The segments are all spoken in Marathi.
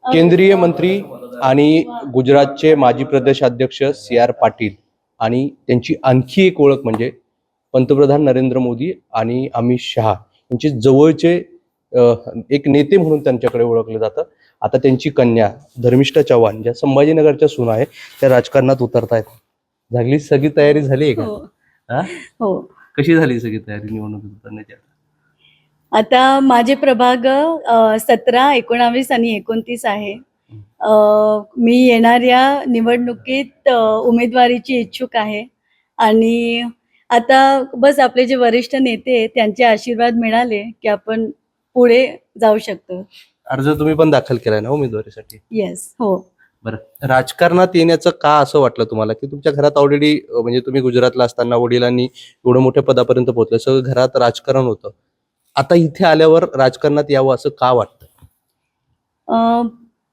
केंद्रीय मंत्री आणि गुजरातचे माजी प्रदेशाध्यक्ष CR पाटील आणि त्यांची आणखी एक ओळख म्हणजे पंतप्रधान नरेंद्र मोदी आणि अमित शहा यांचे जवळचे एक नेते म्हणून त्यांच्याकडे ओळखले जातं. आता त्यांची कन्या धर्मिष्ठा चव्हाण ज्या संभाजीनगरच्या सुना आहे त्या राजकारणात उतरतायत. झाली सगळी तयारी झाली आहे का? हो. कशी झाली सगळी तयारी निवडणूक उतरण्याची? आता माझे प्रभाग 17, 19 आणि 29 आहे. मी येणाऱ्या निवडणुकीत उमेदवारीची इच्छुक आहे आणि आता बस आपले जे वरिष्ठ नेते आहेत त्यांचे आशीर्वाद मिळाले की आपण पुढे जाऊ शकतो. अर्ज तुम्ही पण दाखल केलाय ना उमेदवारीसाठी? येस, हो. बरं, राजकारणात येण्याचं का असं वाटलं तुम्हाला की तुमच्या घरात ऑलरेडी म्हणजे तुम्ही गुजरातला असताना वडिलांनी एवढं मोठ्या पदापर्यंत पोहोचले, सगळं घरात राजकारण होतं, आता इथे आल्यावर राजकारणात यावं असं का वाटतं?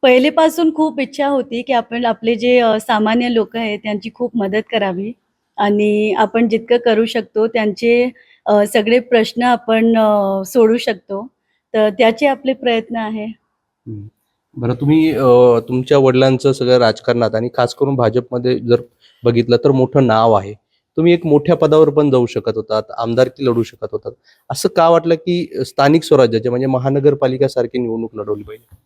पहिलेपासून खूप इच्छा होती की आपण आपले जे सामान्य लोक आहेत त्यांची खूप मदत करावी आणि आपण जितकं करू शकतो त्यांचे सगळे प्रश्न आपण सोडू शकतो, तर त्याचे आपले प्रयत्न आहे. बरं, तुम्ही तुमच्या वडिलांचं सगळं राजकारणात आणि खास करून भाजपमध्ये जर बघितलं तर मोठं नाव आहे. तुम्ही एक मोठ्या पदावर पण जाऊ शकत होतात, आमदारकी लढू शकत होतात. असं का वाटलं की स्थानिक स्वराज्याचे म्हणजे महानगरपालिका सारखी निवडणूक लढवली पाहिजे?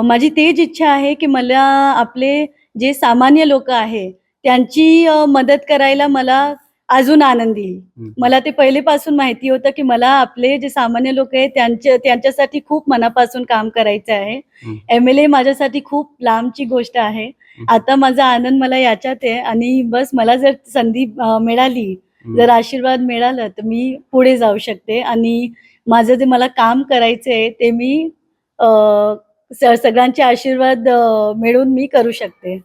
माझी तेच इच्छा आहे की मला आपले जे सामान्य लोक आहे त्यांची मदत करायला मला अजून आनंद येईल. मला ते पहिलेपासून माहिती होतं की मला आपले जे सामान्य लोक आहेत त्यांच्यासाठी खूप मनापासून काम करायचं आहे. MLA माझ्यासाठी खूप लांबची गोष्ट आहे. आता माझा आनंद मला याच्यात आहे आणि बस मला जर संधी मिळाली, जर आशीर्वाद मिळाला तर मी पुढे जाऊ शकते आणि माझं जे मला काम करायचं आहे ते मी सगळ्यांचे आशीर्वाद मिळून मी करू शकते.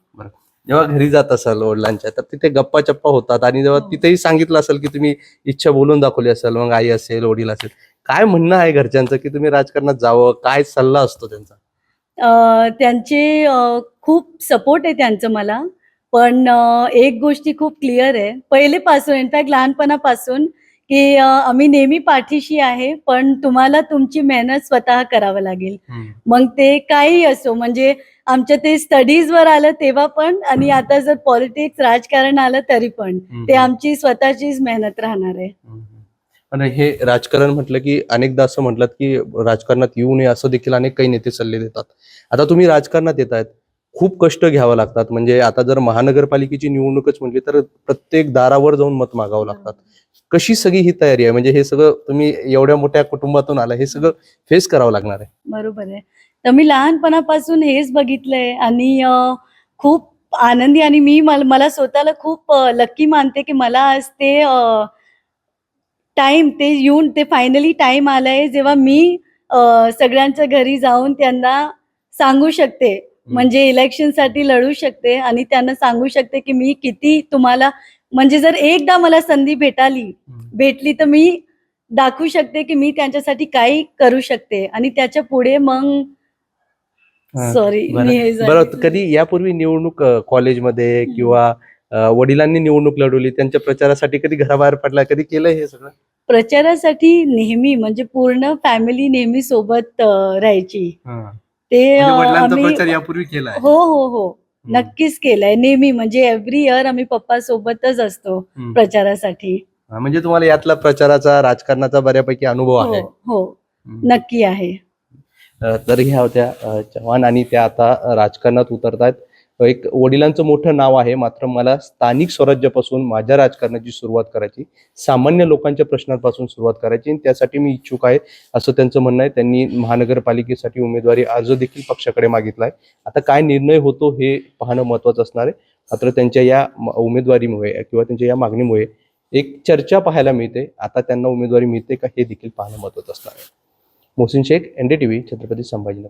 जेव्हा घरी जात असाल वडिलांच्या तर तिथे गप्पा चप्पा होतात आणि जेव्हा तिथेही सांगितलं असेल की तुम्ही इच्छा बोलून दाखवली असेल, मग आई असेल वडील असेल, काय म्हणणं आहे घरच्यांचं की तुम्ही राजकारणात जावं, काय सल्ला असतो त्यांचा? त्यांचे खूप सपोर्ट आहे त्यांचं मला, पण एक गोष्टी खूप क्लिअर आहे पहिलेपासून, इनफॅक्ट लहानपणापासून, की आम्ही नेहमी पाठीशी आहे, पण तुम्हाला तुमची मेहनत स्वतः करावं लागेल. मग ते काही असो, म्हणजे आमच्या ते स्टडीजवर आलं तेव्हा पण आणि आता जर पॉलिटिक्स राजकारण आलं तरी पण ते आमची स्वतःचीच मेहनत राहणार आहे. आणि हे राजकारण म्हटलं की अनेकदा असं म्हटलं की राजकारणात येऊ नये असं देखील अनेक काही नेते सल्ले देतात. आता तुम्ही राजकारणात येत आहेत, खूप कष्ट घ्यावं लागतात. म्हणजे आता जर महानगरपालिकेची निवडणूकच म्हटली तर प्रत्येक दारावर जाऊन मत मागावं लागतात. कशी सगळी ही तयारी आहे? म्हणजे हे सगळं तुम्ही एवढ्या मोठ्या कुटुंबातून आला, हे सगळं फेस करावं लागणार आहे. बरोबर आहे. तर मी लहानपणापासून हेच बघितलंय आणि खूप आनंदी आणि मी मला स्वतःला खूप लकी मानते की मला आज ते टाइम ते येऊन ते फायनली टाइम आलाय जेव्हा मी सगळ्यांच्या घरी जाऊन त्यांना सांगू शकते, म्हणजे इलेक्शनसाठी लढू शकते आणि त्यांना सांगू शकते की मी किती तुम्हाला, म्हणजे जर एकदा मला संधी भेटली तर मी दाखवू शकते की मी त्यांच्यासाठी काही करू शकते आणि त्याच्या पुढे मग सॉरी बरं, कधी यापूर्वी निवडणूक कॉलेजमध्ये किंवा वडिलांनी निवडणूक लढवली त्यांच्या प्रचारासाठी कधी घराबाहेर पडला, कधी केलंय हे सगळं? प्रचारासाठी नेहमी म्हणजे पूर्ण फॅमिली नेहमी सोबत राहायची. ते वडिलांचा प्रचार यापूर्वी केलाय? हो हो हो, नक्कीच केलंय नेहमी, म्हणजे एव्हरी इयर आम्ही पप्पा सोबतच असतो प्रचारासाठी. म्हणजे तुम्हाला यातला प्रचाराचा राजकारणाचा बऱ्यापैकी अनुभव आहे? हो, नक्की आहे. तर ह्या होत्या चव्हाण आणि त्या आता राजकारणात उतरतायत. एक वडिलांचं मोठं नाव आहे, मात्र मला स्थानिक स्वराज्यापासून माझ्या राजकारणाची सुरुवात करायची, सामान्य लोकांच्या प्रश्नांपासून सुरुवात करायची आणि त्यासाठी मी इच्छुक आहे असं त्यांचं म्हणणं आहे. त्यांनी महानगरपालिकेसाठी उमेदवारी अर्ज देखील पक्षाकडे मागितलाय. आता काय निर्णय होतो हे पाहणं महत्वाचं असणार आहे. मात्र त्यांच्या या उमेदवारीमुळे किंवा त्यांच्या या मागणीमुळे एक चर्चा पाहायला मिळते. आता त्यांना उमेदवारी मिळते का हे देखील पाहणं महत्वाचं असणार आहे. मोहसिन शेख, NDTV, छत्रपती संभाजीनगर.